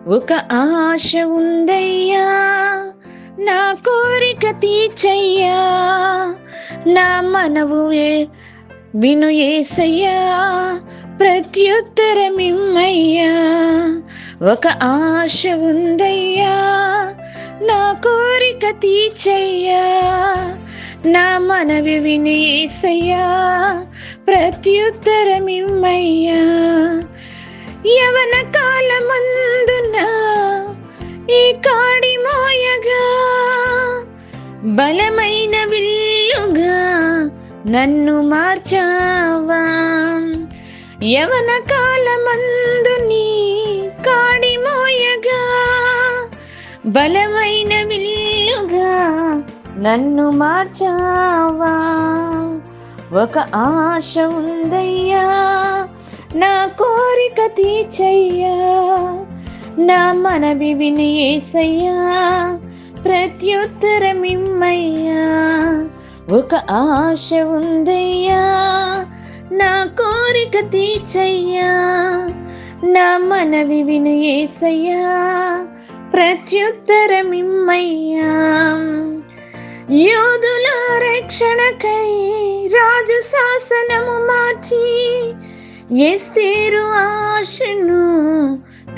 ఒక ఆశ ఉందయ్యా, నా కోరిక తీర్చయ్యా, నా మనవు విను యేసయ్యా, ప్రత్యుత్తరమిమ్మయ్యా. ఒక ఆశ ఉందయ్యా, నా కోరిక తీర్చయ్యా, నా మనవి విను యేసయ్యా, ప్రత్యుత్తరమిమ్మయ్యా. యవన కాలమందున ఈ కాడి మోయగా, బలమైన విల్లుగా నన్ను మార్చావా. యవన కాలమందు నీ కాడి మోయగా, బలమైన విల్లుగా నన్ను మార్చావా. ఒక ఆశ ఉందయ్యా, నా కోరిక తీర్చయ్యా, నా మనవి విను యేసయ్యా, ప్రత్యుత్తరమిమ్మయ్యా. ఒక ఆశ ఉందయ్యా, నా కోరిక తీర్చయ్యా, నా మనవి విను యేసయ్యా, ప్రత్యుత్తరమిమ్మయ్యా. యోధుల రక్షణకై రాజు శాసనము మార్చి, ఎస్తేరు ఆశను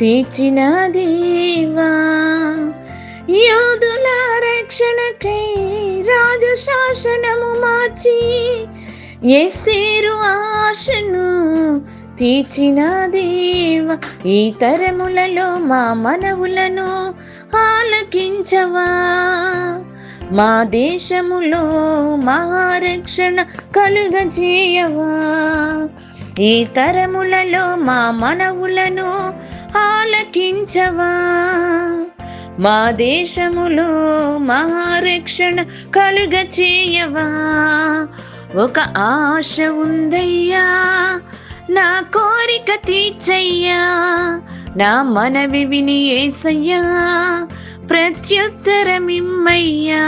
తీర్చిన దేవా. యోధుల రక్షణకై రాజు శాసనము మార్చి, ఎస్తేరు ఆశను తీర్చిన దేవా. ఈ తరములలో మా మనవులను ఆలకించవా, మా దేశములో మహారక్షణ కలుగజేయవా. ఈ తరములలో మా మనవులను ఆలకించవా, మా దేశములో మహారక్షణ కలుగచేయవా. ఒక ఆశ ఉందయ్యా, నా కోరిక తీర్చయ్యా, నా మనవి విని యేసయ్యా, ప్రత్యుత్తరమిమ్మయ్యా.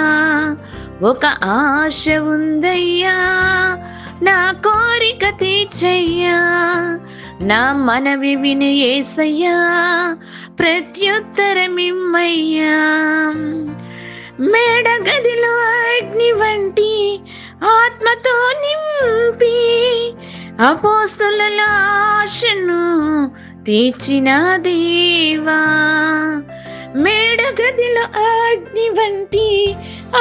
ఒక ఆశ ఉందయ్యా, నా కోరిక తీర్చయ్యా, నా మనవి విను యేసయ్యా, ప్రత్యుత్తరమిమ్మయ్యా. మేడ గదిలో అగ్ని వంటి ఆత్మతో నింపి, అపోస్తలుల ఆశను తీర్చిన దేవా. మేడ గదిలో అగ్ని వంటి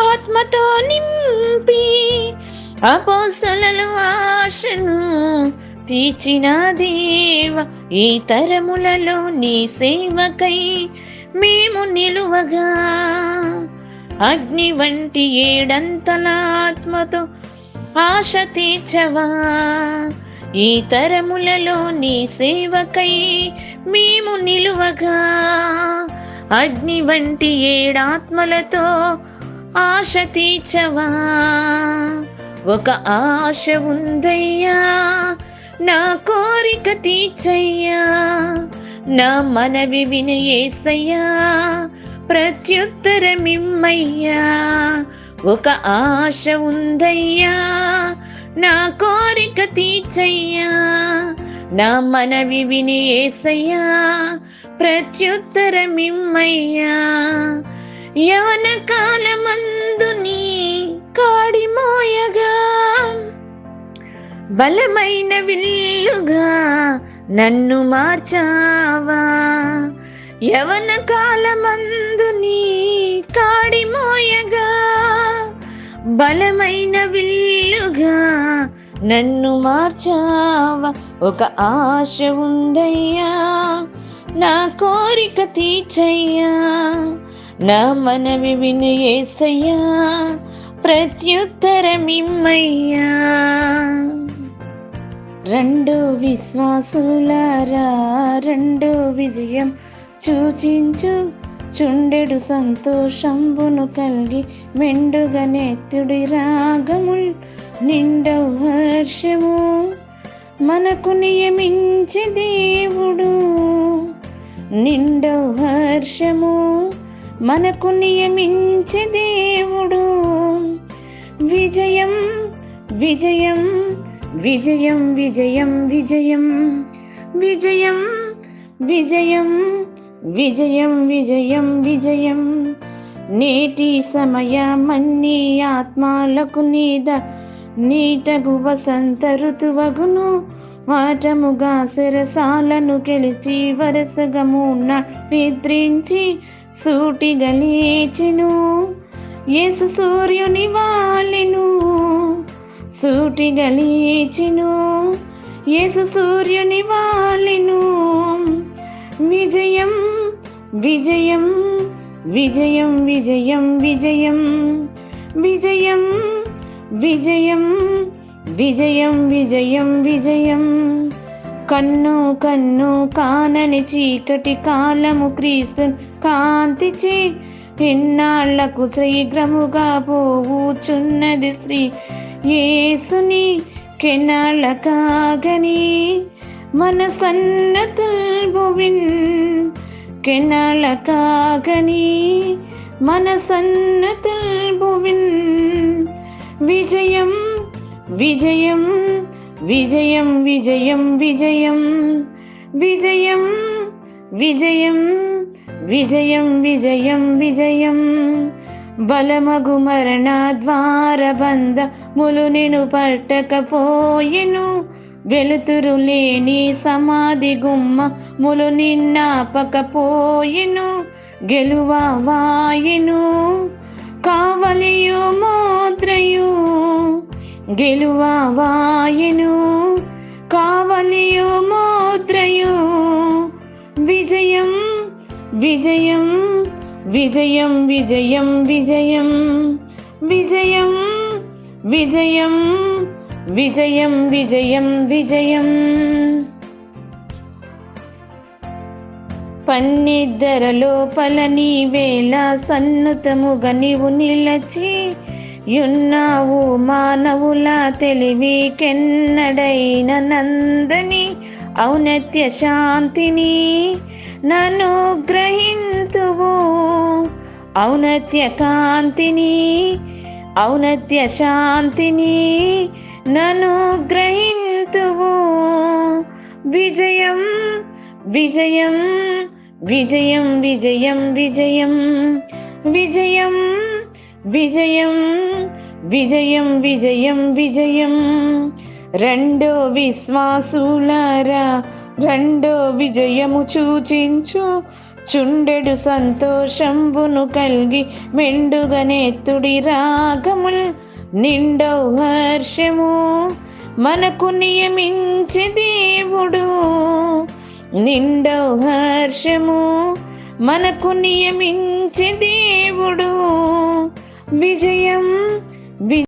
ఆత్మతో నింపి, అపోస్తలుల ఆశను తీర్చిన దేవా. ఈ తరములలో నీ సేవకై మేము నిలువగా, అగ్ని వంటి ఏడంతల ఆత్మతో ఆశ తీర్చవా. ఈ తరములలో నీ సేవకై మేము నిలువగా, అగ్ని వంటి ఏడాత్మలతో ఆశ తీర్చవా. ఒక ఆశ ఉందయ్యా, నా కోరిక తీర్చయ్యా, నా మనవి విను యేసయ్యా, ప్రత్యుత్తరమిమ్మయ్యా. ఒక ఆశ ఉందయ్యా, నా కోరిక తీర్చయ్యా, నా మనవి విను యేసయ్యా, ప్రత్యుత్తరమిమ్మయ్యా. యవన కాలమందు నీ కాడి మోయగా, బలమైన విల్లుగా నన్ను మార్చావా. యవన కాలమందు నీ కాడి మోయగా, బలమైన విల్లుగా నన్ను మార్చావా. ఒక ఆశ ఉందయ్యా, నా కోరిక తీర్చయ్యా, నా మనవి విను యేసయ్యా, ప్రత్యుత్తరమిమ్మయ్యా. రెండు విశ్వాసులారా, రెండు విజయం చూచించు చుండెడు సంతోషంబును కలిగి, మెండుగా నెత్తుడి రాగముల్ నిండవు హర్షము. మనకు నియమించి దేవుడు నిండవు హర్షము, మనకు నియమించి దేవుడు. విజయం విజయం విజయం విజయం విజయం విజయం విజయం విజయం విజయం విజయం. నేటి సమయమన్నీ ఆత్మలకు నీటగు వసంత ఋతువగును. వాటముగా శిరసాలను గెలిచి వరసగా నిద్రించి సూటిగా లేచెను. యేసు సూర్యుని వాలెను, సూటిగా లేచెను. యేసు సూర్యుని వాలెను. విజయం విజయం విజయం విజయం విజయం విజయం విజయం విజయం విజయం విజయం. కన్ను కన్ను కానని చీకటి కాలము క్రీస్తు కాంతిచే ఎన్నాళ్లకు శీఘ్రముగా పోవుచున్నది శ్రీ యేసుని కెనాళ్ళ కాగని మన సన్నతుల్బువిన్. కెనాళ్ళ కాగని మన సన్నతుల్బువిన్. విజయం విజయం విజయం విజయం విజయం విజయం విజయం విజయం విజయం విజయం. బలమగు మరణ ద్వార బంధములు నిన్ను పట్టకపోయెను. వెలుతురు లేని సమాధి గుమ్మములు నిన్నాపకపోయెను. గెలువాయెను కావలియు మోద్రయు. గెలువాయెను కావలియు మోద్రయు. విజయం విజయం విజయం విజయం విజయం విజయం విజయం విజయం విజయం విజయం. పన్నిద్దరలో పలని వేళ సన్నుతముగా నీవు నిలచి యున్నావు. మానవుల తెలివి కెన్నడైన నందని ఔన్నత్య శాంతిని నన్ను గ్రహింతువు. ఔన్నత్య కాంతిని ఔన్నత్య శాంతిని నన్ను గ్రహింతువు. విజయం విజయం విజయం విజయం విజయం విజయం విజయం విజయం విజయం విజయం. రెండో విశ్వాసులారా రెండో విజయము సూచించు చుండెడు సంతోషంబును కల్గి మెండుగనెత్తుడి రాగముల్. నిండో హర్షము మనకు నియమించే దేవుడు. నిండో హర్షము మనకు నియమించే దేవుడు. విజయం